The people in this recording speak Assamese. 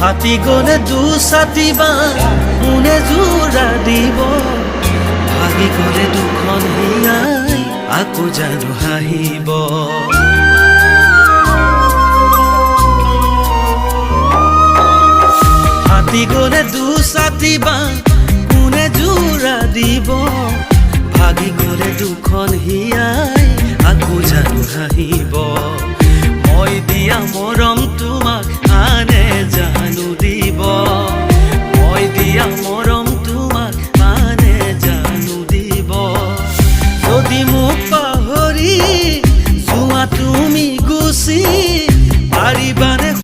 হাতী গলে দুছাতি বাঁহ কোনে জোৰা দিব ভাগি গলে দুখন হিয়াই আকৌ জানো হাঁহিব হাতী গলে দুছাতি বাঁহ কোনে জোৰা দিব ভাগি গলে দুখন হিয়াই আকৌ জানো হাঁহিব মই দিয়া মৰম